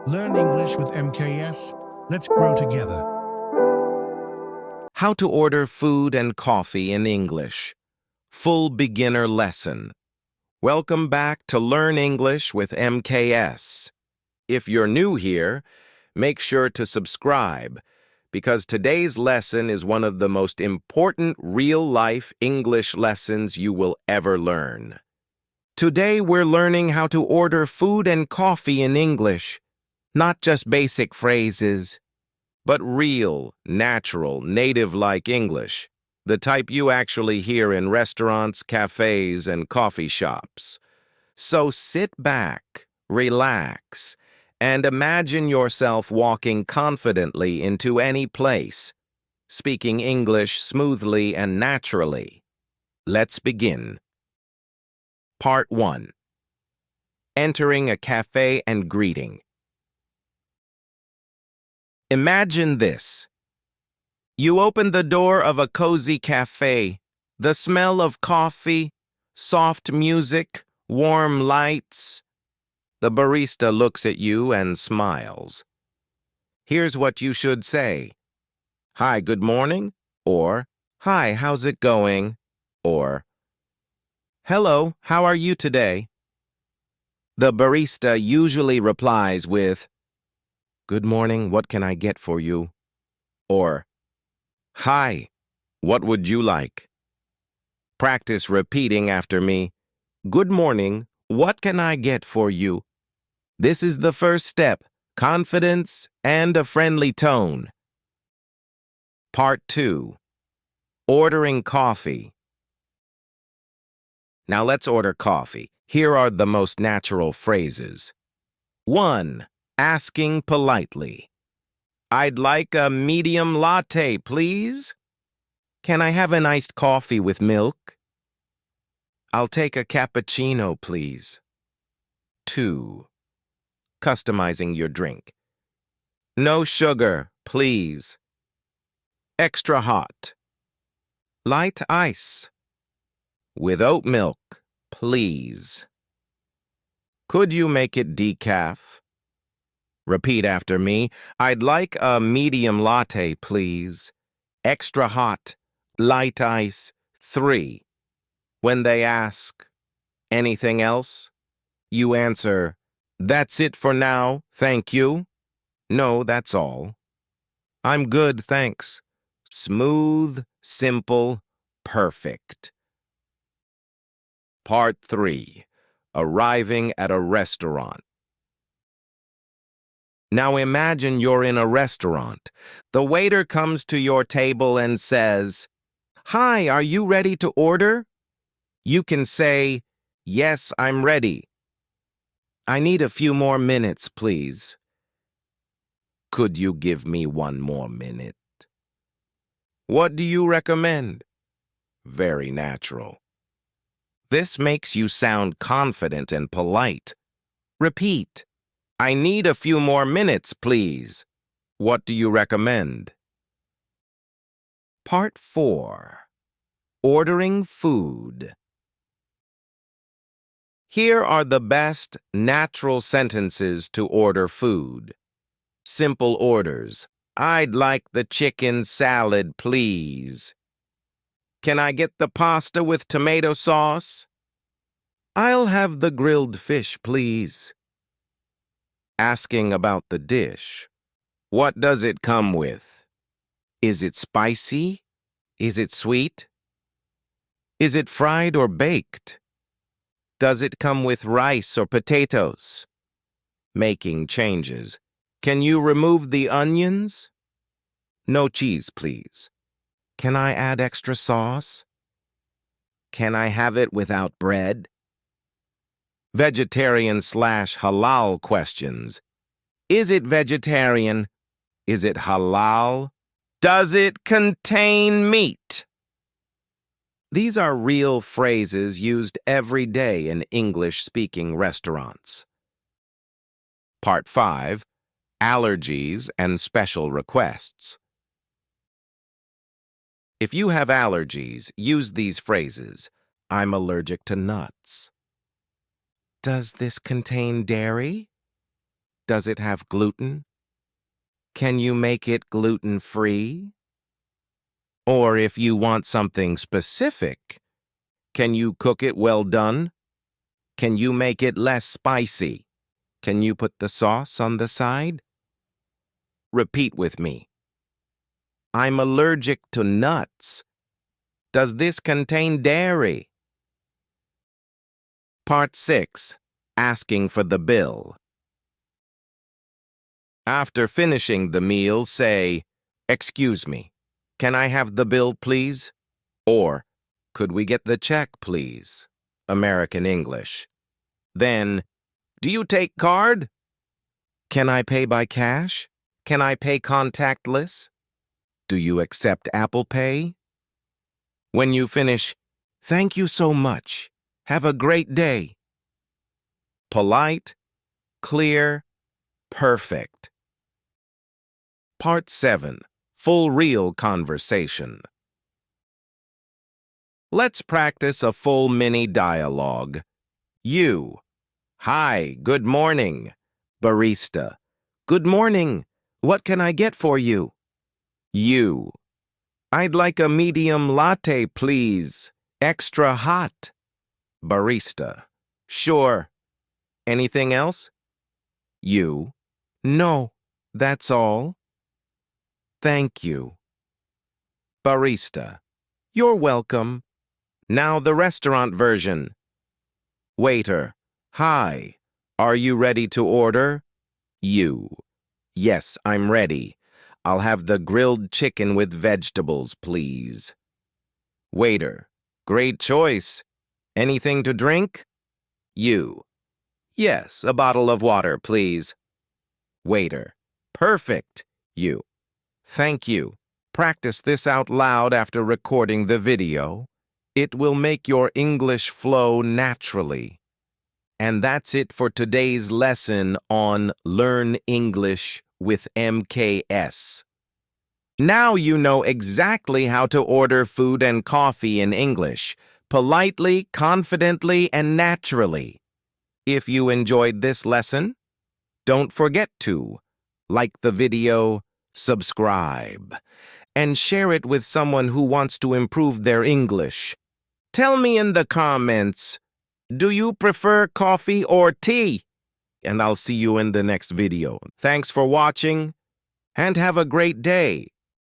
Learn English with MKS. Let's grow together. How to order food and coffee in English. Full beginner lesson. Welcome back to Learn English with MKS. If you're new here, make sure to subscribe because today's lesson is one of the most important real-life English lessons you will ever learn. Today we're learning how to order food and coffee in English, not just basic phrases, but real, natural, native-like English, the type you actually hear in restaurants, cafés, and coffee shops. So sit back, relax, and imagine yourself walking confidently into any place, speaking English smoothly and naturally. Let's begin. Part 1. Entering a cafe and greeting. Imagine this. You open the door of a cozy cafe, the smell of coffee, soft music, warm lights. The barista looks at you and smiles. Here's what you should say. Hi, good morning, or Hi, how's it going, or Hello, how are you today? The barista usually replies with, Good morning, what can I get for you? Or, Hi, what would you like? Practice repeating after me. Good morning, what can I get for you? This is the first step, confidence and a friendly tone. Part 2. Ordering coffee. Now let's order coffee. Here are the most natural phrases. 1. Asking politely. I'd like a medium latte, please. Can I have an iced coffee with milk? I'll take a cappuccino, please. 2. Customizing your drink. No sugar, please. Extra hot. Light ice. With oat milk, please. Could you make it decaf? Repeat after me. I'd like a medium latte, please. Extra hot. Light ice. 3. When they ask, anything else? You answer, That's it for now, thank you. No, that's all. I'm good, thanks. Smooth, simple, perfect. Part 3. Arriving at a restaurant. Now imagine you're in a restaurant. The waiter comes to your table and says, Hi, are you ready to order? You can say, Yes, I'm ready. I need a few more minutes, please. Could you give me one more minute? What do you recommend? Very natural. This makes you sound confident and polite. Repeat. I need a few more minutes, please. What do you recommend? Part 4. Ordering food. Here are the best natural sentences to order food. Simple orders. I'd like the chicken salad, please. Can I get the pasta with tomato sauce? I'll have the grilled fish, please. Asking about the dish. What does it come with? Is it spicy? Is it sweet? Is it fried or baked? Does it come with rice or potatoes? Making changes. Can you remove the onions? No cheese, please. Can I add extra sauce? Can I have it without bread? Vegetarian/halal questions. Is it vegetarian? Is it halal? Does it contain meat? These are real phrases used every day in English-speaking restaurants. Part 5. Allergies and special requests. If you have allergies, use these phrases. I'm allergic to nuts. Does this contain dairy? Does it have gluten? Can you make it gluten-free? Or if you want something specific, can you cook it well done? Can you make it less spicy? Can you put the sauce on the side? Repeat with me. I'm allergic to nuts. Does this contain dairy? Part 6. Asking for the bill. After finishing the meal, say, "Excuse me, can I have the bill, please?" Or, "Could we get the check, please?" American English. Then, "Do you take card?" "Can I pay by cash? Can I pay contactless?" "Do you accept Apple Pay?" When you finish, "Thank you so much. Have a great day." Polite, clear, perfect. Part 7. Full real conversation. Let's practice a full mini dialogue. You. Hi, good morning. Barista. Good morning. What can I get for you? You. I'd like a medium latte, please. Extra hot. Barista. Sure. Anything else? You. No, that's all. Thank you. Barista. You're welcome. Now the restaurant version. Waiter. Hi. Are you ready to order? You. Yes, I'm ready. I'll have the grilled chicken with vegetables, please. Waiter. Great choice. Anything to drink? You. Yes, a bottle of water, please. Waiter. Perfect. You. Thank you. Practice this out loud after recording the video. It will make your English flow naturally. And that's it for today's lesson on Learn English with MKS. Now you know exactly how to order food and coffee in English, politely, confidently, and naturally. If you enjoyed this lesson, don't forget to like the video, subscribe, and share it with someone who wants to improve their English. Tell me in the comments, do you prefer coffee or tea? And I'll see you in the next video. Thanks for watching, and have a great day.